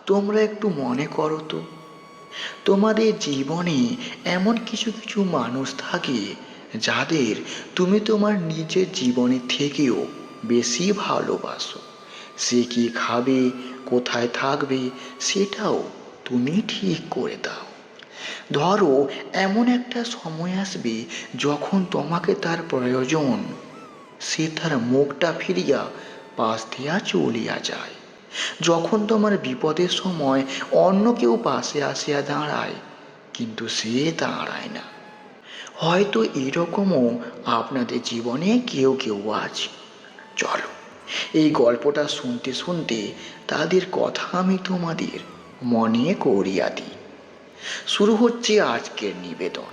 তোমরা একটু মনে করো তো, তোমাদের জীবনে এমন কিছু কিছু মানুষ থাকে যাদের তুমি তোমার নিজের জীবনের থেকেও বেশি ভালোবাসো। সে কি খাবে, কোথায় থাকবে, সেটাও তুমি ঠিক করে দাও। ধরো, এমন একটা সময় আসবে যখন তোমাকে তার প্রয়োজন, সে তার মুখটা ফিরিয়া পাশ দিয়া চলিয়া যায়। যখন তোমার বিপদের সময় অন্য কেউ পাশে আসিয়া দাঁড়ায়, কিন্তু সে দাঁড়ায় না। হয়তো এরকমও আপনাদের জীবনে কেউ কেউ আছে। চলো, এই গল্পটা শুনতে শুনতে তাদের কথা আমি তোমাদের মনে করিয়া দিই। শুরু হচ্ছে আজকের নিবেদন,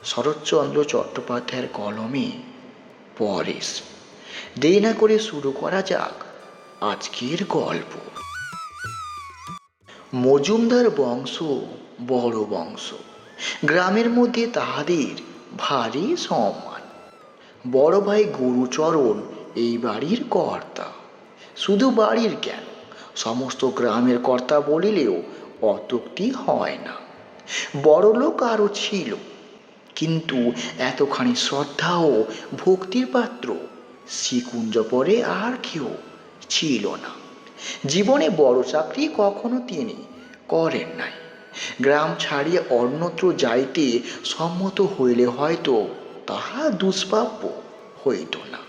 শরৎচন্দ্র চট্টোপাধ্যায়ের কলমে পরেশ। দেরি না করে শুরু করা যাক আজকের গল্প। মজুমদার বংশ বড় বংশ। গ্রামের মধ্যে তাহাদের ভারী সম্মান। বড় ভাই গুরুচরণ এই বাড়ির কর্তা। শুধু বাড়ির কেন, সমস্ত গ্রামের কর্তা বলিলেও অত্যুক্তি হয় না। বড়লোক আরও ছিল, কিন্তু এতখানি শ্রদ্ধা ও ভক্তির পাত্র শ্রীকুঞ্জপরে আর কেউ ছিল না। জীবনে বড় চাকরি কখনো তিনি করেন নাই। গ্রাম ছাড়িয়া অন্যত্র যাইতে সম্মত হইলে হয়তো তাহা দুষ্প্রাপ্য হইত না।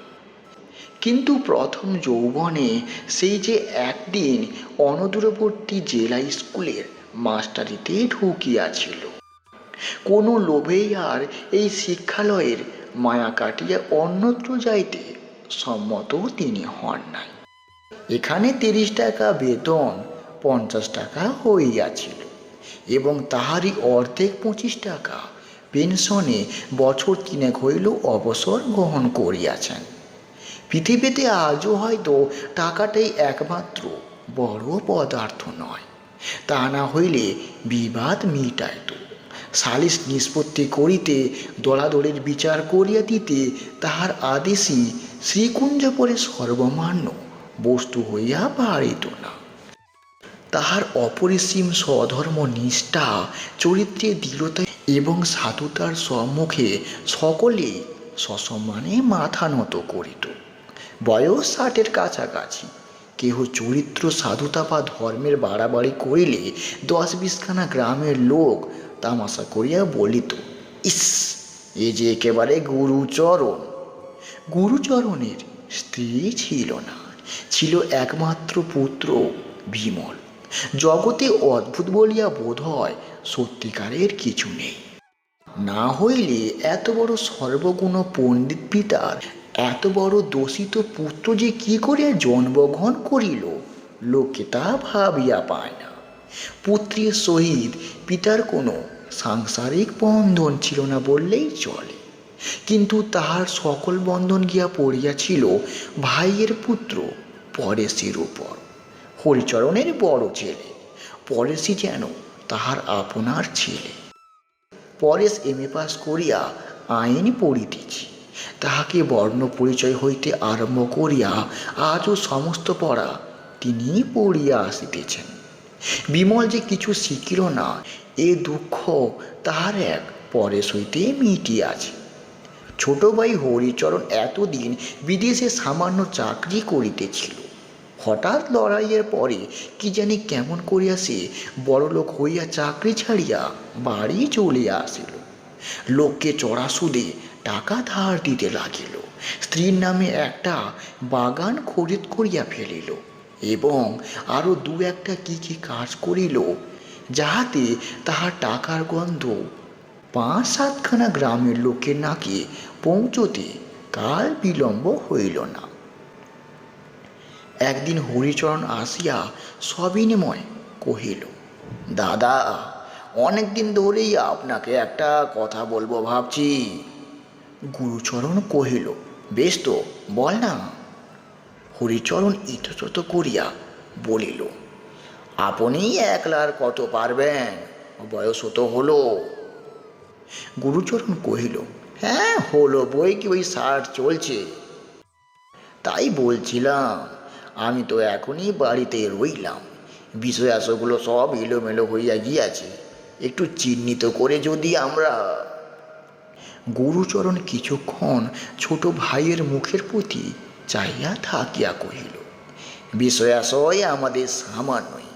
কিন্তু প্রথম যৌবনে সেই যে একদিন অনদূরবর্তী জেলা স্কুলের মাস্টারিতে ঢুকিয়াছিল, কোনো লোভেই আর এই শিক্ষালয়ের মায়া কাটিয়া অন্যত্র যাইতে সম্মত তিনি হন নাই। এখানে 30 টাকা বেতন 50 টাকা হইয়াছিল, এবং তাহারই অর্ধেক 25 টাকা পেনশনে বছর 3 হইল অবসর গ্রহণ করিয়াছেন। পৃথিবীতে আজও হয়তো টাকাটাই একমাত্র বড় পদার্থ নয়। তা না হইলে বিবাদ মিটাইত, সালিস নিষ্পত্তি করিতে, দলাদলের বিচার করিয়া দিতে তাহার আদেশই শ্রীকুঞ্জপরে সর্বমান্য বস্তু হইয়া পারিত না। তাহার অপরিসীম স্বধর্ম নিষ্ঠা, চরিত্রের দৃঢ়তা এবং সাধুতার সম্মুখে সকলেই সসম্মানে মাথা নত করিত। বয়স 60-এর কাছাকাছি। কেহ চরিত্র, সাধুতা বা ধর্মের বাড়াবাড়ি করিলে 10-20 খানা গ্রামের লোক তামাশা করিয়া বলিত, ইস, এ যে একেবারে গুরুচরণ। গুরুচরণের স্ত্রী ছিল না, ছিল একমাত্র পুত্র বিমল। জগতে অদ্ভুত বলিয়া বোধ হয় সত্যিকারের কিছু নেই। না হইলে এত বড় সর্বগুণ পণ্ডিত পিতার এত বড় দোষিত পুত্র যে কি করিয়া জন্মগ্রহণ করিল, লোকে তা ভাবিয়া পায় না। পুত্রের সহিত পিতার কোনো সাংসারিক বন্ধন ছিল না বললেই চলে, কিন্তু তাহার সকল বন্ধন গিয়া পড়িয়াছিল ভাইয়ের পুত্র পরেশের উপর। হরিচরণের বড় ছেলে পরেশই যেন তাহার আপনার ছেলে। পরেশ MA পাস করিয়া আইন পড়িতেছি। তাহাকে বর্ণ পরিচয় হইতে আরম্ভ করিয়া আজও সমস্ত পড়া তিনি পড়িয়া আসিতেছেন। বিমল যে কিছু শিখিল না, এ দুঃখ তাহার এক পরেশ হইতে মিটিয়াছে। ছোট ভাই হরিচরণ এতদিন বিদেশে সামান্য চাকরি করিতেছিল। হঠাৎ লড়াইয়ের পরে কি জানি কেমন করিয়া সে বড়লোক হইয়া চাকরি ছাড়িয়া বাড়ি চলিয়া আসিল। লোককে চড়া সুদে টাকা ধার দিতে লাগিল। স্ত্রীর নামে একটা বাগান খরিদ করিয়া ফেলিল, এবং আরও 2-1টা কি কাজ করিল, যাহাতে তাহার টাকার গন্ধ 5-7 খানা গ্রামের লোকের নাকে পৌঁছতে কাল বিলম্ব হইল না। একদিন হরিচরণ আসিয়া সবিনময় কহিল, দাদা, অনেকদিন ধরেই আপনাকে একটা কথা বলবো ভাবছি। গুরুচরণ কহিল, বেশ তো, বল না। হরিচরণ ইতস্তত করিয়া বলিল, আপনি একলার কত পারবেন, বয়স তো হলো। গুরুচরণ কহিল, হ্যাঁ হলো বই কি, ওই 60 চলছে। তাই বলছিলাম, আমি তো এখনই বাড়িতে রইলাম, বিষয় আসগুলো সব এলোমেলো হইয়া গিয়াছে, একটু চিহ্নিত করে যদি আমরা। গুরুচরণ কিছুক্ষণ ছোট ভাইয়ের মুখের প্রতি চাইয়া থাকিয়া কহিল, বিষয়াশয় আমাদের সামান্যই,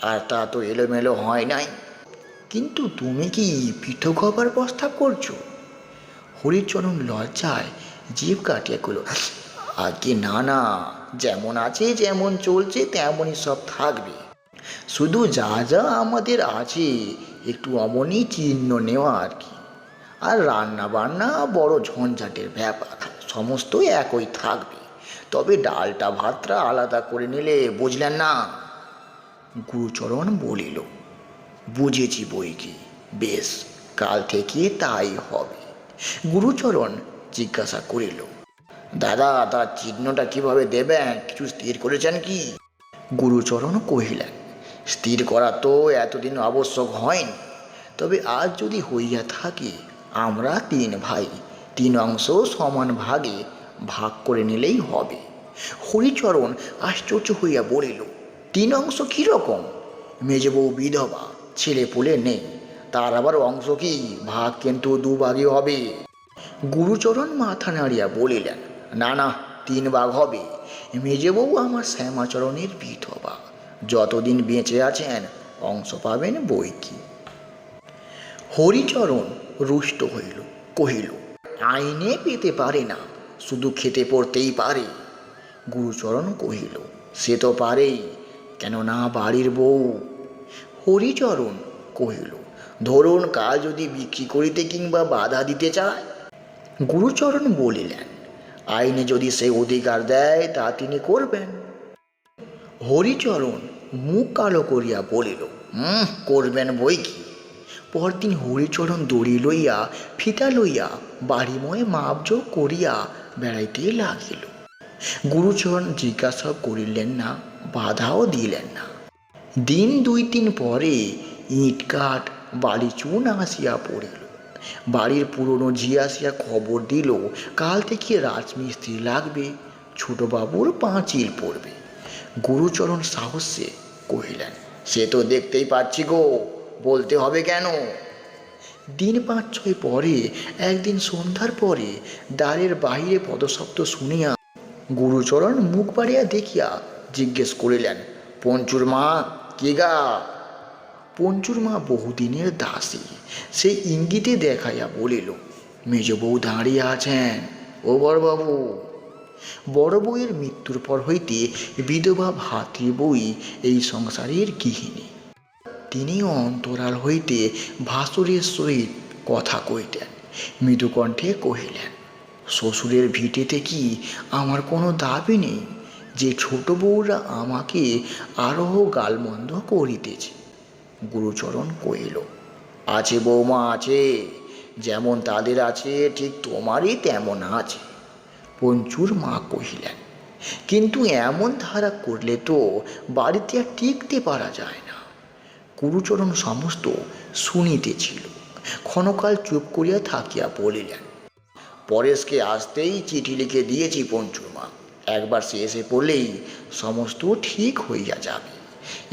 আর তা তো এলোমেলো হয় নাই। কিন্তু তুমি কি পৃথক হবার প্রস্তাব করছো? হরিচরণ লজ্জায় জিভ কাটিয়া কইল, আগে না না, যেমন আছে যেমন চলছে তেমনই সব থাকবে। শুধু যা যা আমাদের আছে একটু অমনি চিহ্ন নেওয়া আর কি। আর রান্না বান্না বড় ঝঞ্ঝাটের ব্যাপার, সমস্ত একই থাকবে, তবে ডালটা ভাতটা আলাদা করে নিলে, বুঝলেন না? গুরুচরণ বলিল, বুঝেছি বই কি, বেশ, কাল থেকে তাই হবে। গুরুচরণ জিজ্ঞাসা করিল, দাদা তার চিহ্নটা কিভাবে দেবেন, কিছু স্থির করেছেন কি? গুরুচরণ কহিলেন, স্থির করা তো এতদিন আবশ্যক হয়নি, তবে আজ যদি হইয়া থাকে, আমরা 3 ভাই 3 অংশ সমান ভাগে ভাগ করে নিলেই হবে। হরিচরণ আশ্চর্য হইয়া বলিল, 3 অংশ কীরকম? মেজবউ বিধবা, ছেলে পুলে নেই, তার আবার অংশ কি? ভাগ কিন্তু 2 ভাগে হবে। গুরুচরণ মাথা নাড়িয়া বলিলেন, না না, 3 ভাগ হবে। মেজবউ আমার শ্যামাচরণের বিধবা, যতদিন বেঁচে আছেন অংশ পাবেন বই কি। হরিচরণ রুষ্ট হইল, কহিল, আইনে পেতে পারে না, শুধু খেতে পড়তেই পারে। গুরুচরণ কহিল, সে তো পারেই, কেননা বাড়ির বউ। হরিচরণ কহিল, ধরুন কাল যদি বিক্রি করিতে কিংবা বাধা দিতে চায়? গুরুচরণ বলিলেন, আইনে যদি সে অধিকার দেয় তা তিনি করবেন। হরিচরণ মুখ কালো করিয়া বলিল, করবেন বই কি। পরদিন হরিচরণ দড়ি লইয়া ফিতা লইয়া বাড়িময় মাপজোক করিয়া বেড়াইতে লাগিল। গুরুচরণ জিজ্ঞাসা করিলেন না, বাধাও দিলেন না। দিন 2-3 পরে ইট কাঠ বালি চুন আসিয়া পড়িল। বাড়ির পুরনো ঝি আসিয়া খবর দিল, কাল থেকে রাজমিস্ত্রি লাগবে, ছোটবাবুর পাঁচিল পড়বে। গুরুচরণ সাহসে কহিলেন, সে তো দেখতেই পাচ্ছি গো, বলতে হবে কেন? দিন 5-6 পরে একদিন সন্ধ্যার পরে দ্বারের বাহিরে পদশব্দ শুনিয়া গুরুচরণ মুখ বাড়িয়া দেখিয়া জিজ্ঞেস করিলেন, পঞ্চুর মা কে গা? পঞ্চুর মা বহুদিনের দাসী, সে ইঙ্গিতে দেখাইয়া বলিল, মেজ বউ দাঁড়িয়ে আছেন, ও বড়বাবু। বড় বউয়ের মৃত্যুর পর হইতে বিধবা ভাতৃবই এই সংসারের গৃহিণী। তিনি অন্তরাল হইতে ভাসুরের সহিত কথা কইতেন, মৃদুকণ্ঠে কহিলেন, শ্বশুরের ভিটেতে কি আমার কোনো দাবি নেই যে ছোট বউরা আমাকে আরও গালমন্দ করিতেছে? গুরুচরণ কহিল, আছে বৌমা আছে, যেমন তাদের আছে ঠিক তোমারই তেমন আছে। পঞ্চুর মা কহিলেন, কিন্তু এমন ধারা করলে তো বাড়িতে আর টিকতে পারা যায় না। গুরুচরণ সমস্ত শুনিতেছিল, ক্ষণকাল চুপ করিয়া থাকিয়া বলিলেন, পরেশকে আসতেই চিঠি লিখে দিয়েছি পঞ্চুর মা, একবার সে এসে পড়লেই সমস্ত ঠিক হইয়া যাবে।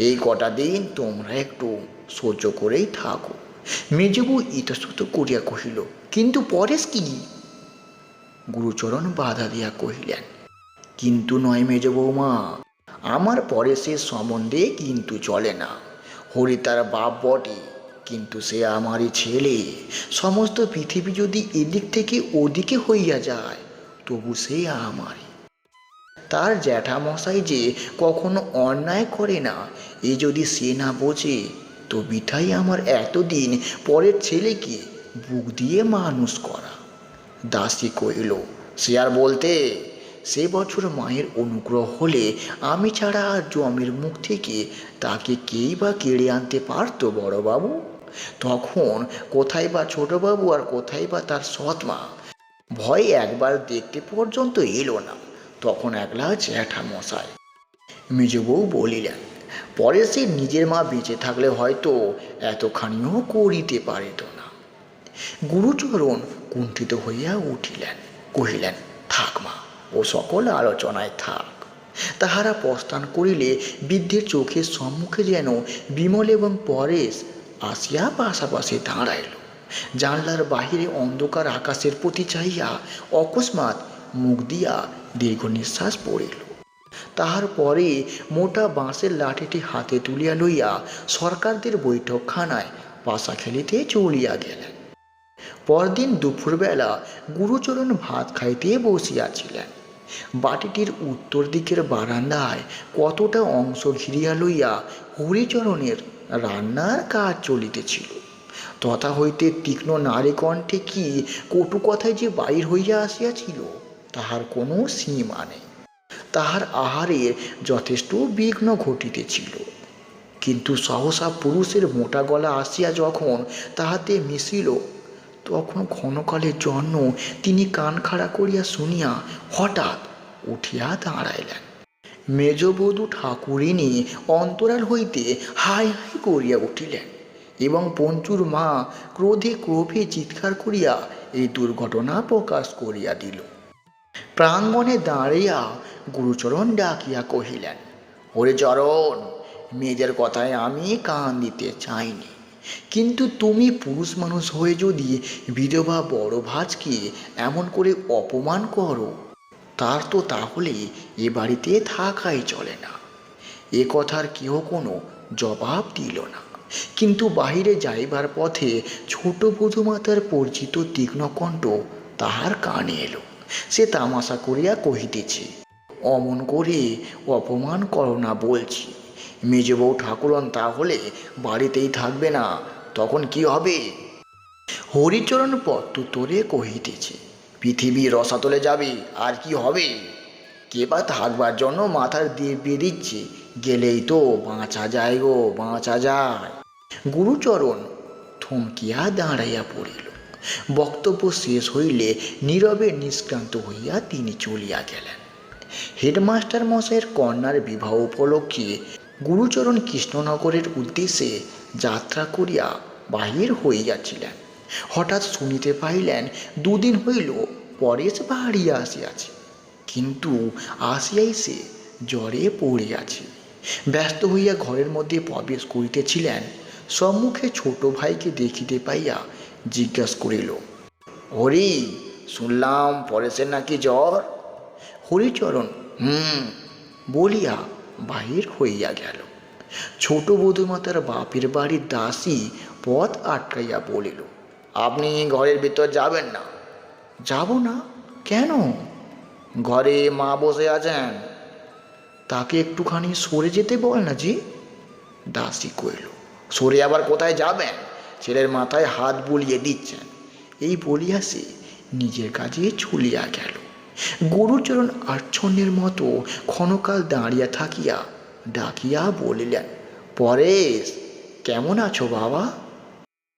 এই কটা দিন তোমরা একটু সহ্য করেই থাকো। মেজবউ ইতস্তত করিয়া কহিল, কিন্তু পরেশ কি? গুরুচরণ বাধা দিয়া কহিলেন, কিন্তু নয় মেজ বৌমা, আমার পরেশের সম্বন্ধে কিন্তু চলে না। হরি তার বাপ বটে, কিন্তু সে আমারই ছেলে। সমস্ত পৃথিবী যদি এদিক থেকে ওদিকে হইয়া যায়, তবু সে আমারই। তার জ্যাঠামশাই যে কখনো অন্যায় করে না, এ যদি সে না বোঝে, তো বিঠাই আমার এতদিন পরের ছেলেকে বুক দিয়ে মানুষ করা। দাসী কহিল, সে আর বলতে, সে বছর মায়ের অনুগ্রহ হলে আমি ছাড়া আর জমের মুখ থেকে তাকে কেই বা কেড়ে আনতে পারত বড়বাবু? তখন কোথায় বা ছোটবাবু আর কোথায় বা তার সৎমা? ভয় একবার দেখতে পর্যন্ত এলো না। তখন একলা জ্যাঠামশাই। মেজবউ বলিলেন, পরে সে নিজের মা বেঁচে থাকলে হয়তো এতখানিও করিতে পারিত না। গুরুচরণ কুণ্ঠিত হইয়া উঠিলেন, কহিলেন, থাক মা, ও সকল আলোচনায় থাক। তাহারা প্রস্থান করিলে বৃদ্ধের চোখের সম্মুখে যেন বিমল এবং পরেশ আসিয়া পাশাপাশি দাঁড়াইল। জানলার বাহিরে অন্ধকার আকাশের প্রতি চাহিয়া অকস্মাৎ মুখ দিয়া দীর্ঘ নিঃশ্বাস পড়িল। তাহার পরে মোটা বাঁশের লাঠিটি হাতে তুলিয়া লইয়া সরকারদের বৈঠকখানায় পাশা খেলিতে চলিয়া গেলেন। পরদিন দুপুরবেলা গুরুচরণ ভাত খাইতে বসিয়াছিলেন। বাটিটির উত্তর দিকের বারান্দায় কতটা অংশ ঘিরিয়া লইয়া হরিচরণের রান্নার কাজ চলিতেছিল। তথা হইতে তীক্ষ্ণ নারী কণ্ঠে কি কটু কথায় যে বাহির হইয়া আসিয়াছিল তাহার কোনো সীমা নেই। তাহার আহারের যথেষ্ট বিঘ্ন ঘটিতেছিল, কিন্তু সহসা পুরুষের মোটা গলা আসিয়া যখন তাহাতে মিশিল তখন ক্ষণকালের জন্য তিনি কান খাড়া করিয়া শুনিয়া হঠাৎ উঠিয়া দাঁড়াইলেন। মেজবধূ ঠাকুরিনী অন্তরাল হইতে হাই হাই করিয়া উঠিলেন এবং পঞ্চুর মা ক্রোধে ক্রোভে চিৎকার করিয়া এই দুর্ঘটনা প্রকাশ করিয়া দিল। প্রাঙ্গণে দাঁড়িয়া গুরুচরণ ডাকিয়া কহিলেন, হরিচরণ, মেয়েদের কথায় আমি কান দিতে চাইনি, কিন্তু তুমি পুরুষ মানুষ হয়ে যদি বিধবা বড় ভাজকে এমন করে অপমান করো তার তো তাহলে এ বাড়িতে থাকাই চলে না। এ কথার কেউ কোনো জবাব দিল না, কিন্তু বাহিরে যাইবার পথে ছোট বধূমাতার পরিচিত তীক্ষ্ণ কণ্ঠ তাহার কানে এলো। সে তামাশা করিয়া কহিতেছে, অমন করে অপমান করো না বলছি। মেজবউ ঠাকুরন তাহলে বাড়িতেই থাকবে না, তখন কি হবে? হরিচরণ প্রত্যুত্তরে কহিতেছে, পৃথিবী রসাতলে যাবে, আর কি হবে? কে বা থাকবার জন্য মাথার দিয়ে বেরিচ্ছে, গেলেই তো বাঁচা যায় গো, বাঁচা যায়। গুরুচরণ থমকিয়া দাঁড়াইয়া পড়িল। বক্তব্য শেষ হইলে নীরবে নিষ্ক্রান্ত হইয়া তিনি চলিয়া গেলেন। হেডমাস্টার মশাইয়ের কন্যার বিবাহ উপলক্ষে গুরুচরণ কৃষ্ণনগরের উদ্দেশ্যে যাত্রা করিয়া বাহির হইয়াছিলেন। হঠাৎ শুনিতে পাইলেন দুদিন হইল পরেশ বাড়িয়া আসিয়াছে, কিন্তু আসিয়াই সে জ্বরে পড়িয়াছে। ব্যস্ত হইয়া ঘরের মধ্যে প্রবেশ করিতেছিলেন, সম্মুখে ছোট ভাইকে দেখিতে পাইয়া জিজ্ঞাসা করিল, হরি, শুনলাম পরেশের নাকি জ্বর? হরিচরণ বলিয়া বাহির হইয়া গেল। ছোট বধূমাতার বাপের বাড়ির দাসী পথ আটকাইয়া বলিল, আপনি ঘরের ভিতর যাবেন না? যাব না কেন? ঘরে মা বসে আছেন, তাকে একটুখানি সরে যেতে বল না জি। দাসী কইল, সরে আবার কোথায় যাবেন? ছেলের মাথায় হাত বুলিয়ে দিচ্ছেন। এই বলিয়া সে নিজের কাজে চলিয়া গেল। গুরুচরণ আচ্ছন্নের মতো ক্ষণকাল দাঁড়িয়া থাকিয়া ডাকিয়া বলিলেন, পরেশ, কেমন আছো বাবা?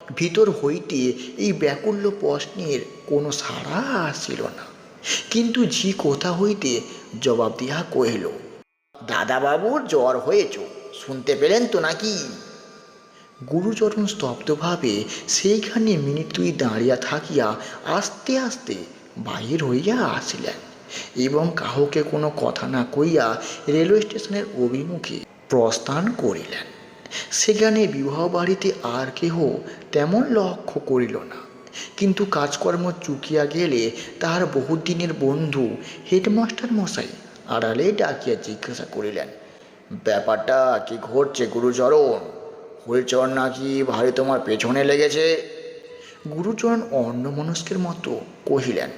ভিতর হইতে এই ব্যাকুল্য প্রশ্নের কোনো সাড়া আসিল না, কিন্তু ঝি কোথা হইতে জবাব দিয়া কহিল, দাদাবাবুর জ্বর হয়েছ, শুনতে পেলেন তো নাকি? গুরুচরণ স্তব্ধভাবে সেইখানে মিনিট দুই দাঁড়িয়া থাকিয়া আস্তে আস্তে বাহির হইয়া আসিলেন এবং কাহকে কোনো কথা না কইয়া রেলওয়ে স্টেশনের অভিমুখে প্রস্থান করিলেন। সেখানে বিবাহ বাড়িতে আর কেহ তেমন লক্ষ্য করিল না, কিন্তু কাজকর্ম চুকিয়া গেলে তাহার বহুদিনের বন্ধু হেডমাস্টার মশাই আড়ালে ডাকিয়া জিজ্ঞাসা করিলেন, ব্যাপারটা কি ঘটছে গুরুচরণ? হরিচরণ নাকি ভারী তোমার পেছনে লেগেছে? গুরুচরণ অন্যমনস্কের মতো কহিলেন,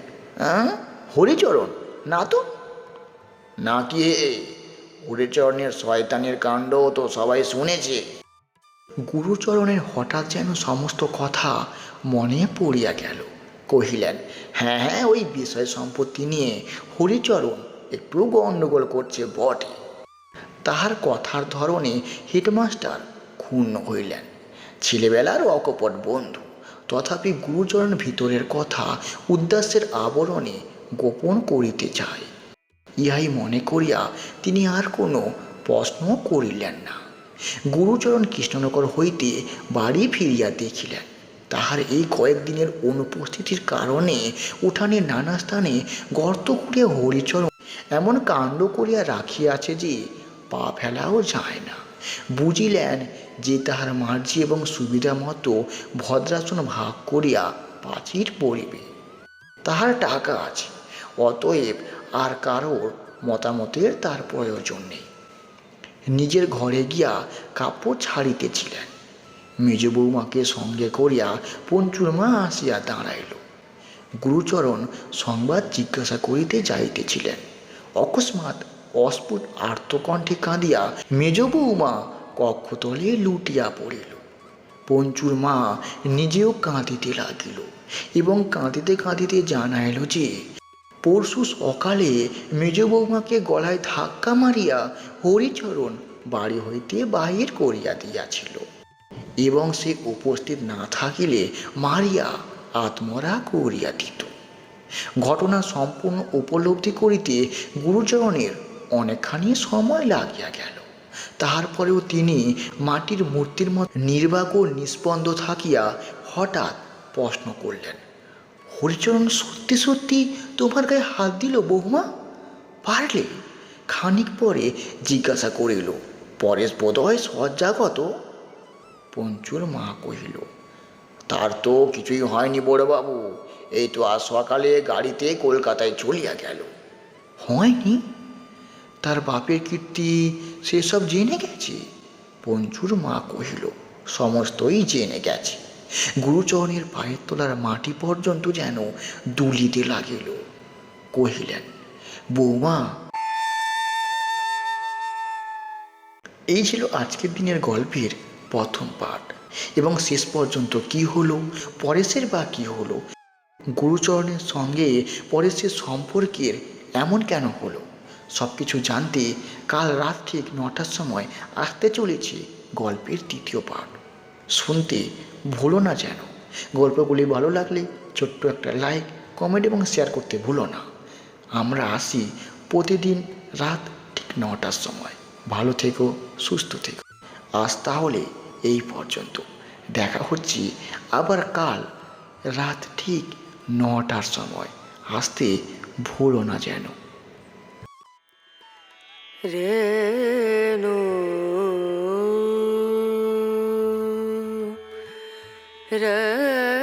হরিচরণ না তো। নাকি হরিচরণের শয়তানের কাণ্ড তো সবাই শুনেছে। গুরুচরণের হঠাৎ যেন সমস্ত কথা মনে পড়িয়া গেল। কহিলেন, হ্যাঁ হ্যাঁ, ওই বিষয় সম্পত্তি নিয়ে হরিচরণ একটু গণ্ডগোল করছে বটে। তাহার কথার ধরনে হেডমাস্টার ক্ষুণ্ণ হইলেন। ছেলেবেলার অকপট বন্ধু, তথাপি গুরুচরণ ভিতরের কথা উদ্দাসের আবরণে গোপন করিতে চায়, ইহাই মনে করিয়া তিনি আর কোনো প্রশ্ন করিলেন না। গুরুচরণ কৃষ্ণনগর হইতে বাড়ি ফিরিয়া দেখিলেন তাহার এই কয়েকদিনের অনুপস্থিতির কারণে উঠানে নানা স্থানে গর্ত করিয়া হরিচরণ এমন কাণ্ড করিয়া রাখিয়াছে যে পা ফেলাও যায় না। বুঝিলেন যে তাহার মার্জি এবং সুবিধা মতো ভদ্রাসন ভাগ করিয়া পাচির পড়িবে। তাহার টাকা আছে, অতএব আর কারোর মতামতের তার প্রয়োজন নেই। নিজের ঘরে গিয়া কাপড় ছাড়িতেছিলেন। মেজ বৌমাকে সঙ্গে করিয়া পঞ্চুর মা আসিয়া দাঁড়াইল। গুরুচরণ সংবাদ জিজ্ঞাসা করিতে যাইতেছিলেন। অকস্মাৎ অস্ফুট আর্তকণ্ঠে কাঁদিয়া মেজ বৌমা কক্ষতলে লুটিয়া পড়িল। পঞ্চুর মা নিজেও কাঁদিতে লাগিল এবং কাঁদিতে কাঁদিতে জানাইল যে পরশু সকালে মেজ বৌমাকে গলায় ধাক্কা মারিয়া হরিচরণ বাড়ি হইতে বাহির করিয়া দিয়াছিল এবং সে উপস্থিত না থাকিলে মারিয়া আত্মরা করিয়া দিত। ঘটনা সম্পূর্ণ উপলব্ধি করিতে গুরুচরণের অনেকখানি সময় লাগিয়া গেল। তারপরেও তিনি মাটির মূর্তির মতো নির্বাক ও নিস্পন্দ থাকিয়া হঠাৎ প্রশ্ন করলেন, হরিচরণ সত্যি সত্যি তোমার গায়ে হাত দিল বৌমা? পারলে? খানিক পরে জিজ্ঞাসা করিল, পরেশ বোধহয় শয্যাগত? পঞ্চুর মা কহিল, তার তো কিছুই হয়নি বড়বাবু, এই তো আজ সকালে গাড়িতে কলকাতায় চলিয়া গেল। হয়নি? তার বাপের কীর্তি সেসব জেনে গেছে? পঞ্চুর মা কহিল, সমস্তই জেনে গেছে। গুরুচরণের পায়ের তলার মাটি পর্যন্ত যেন দুলিতে লাগিল। কহিলেন, বৌমা। এই ছিল আজকের দিনের গল্পের প্রথম পাঠ। এবং শেষ পর্যন্ত কি হলো, পরেশের বা কি হলো, গুরুচরণের সঙ্গে পরেশের সম্পর্কের এমন কেন হলো, সব কিছু জানতে কাল রাত ঠিক 9টার সময় আসতে চলেছে গল্পের দ্বিতীয় পাঠ। শুনতে ভুলো না যেন। গল্পগুলি ভালো লাগলে ছোট্ট একটা লাইক, কমেন্ট এবং শেয়ার করতে ভুলো না। আমরা আসি প্রতিদিন রাত ঠিক 9টার সময়। ভালো থেকো, সুস্থ থেকো। আজ তাহলে এই পর্যন্ত। দেখা হচ্ছে আবার কাল রাত ঠিক 9টার সময়। আসতে ভুলো না যেন। রেণু রে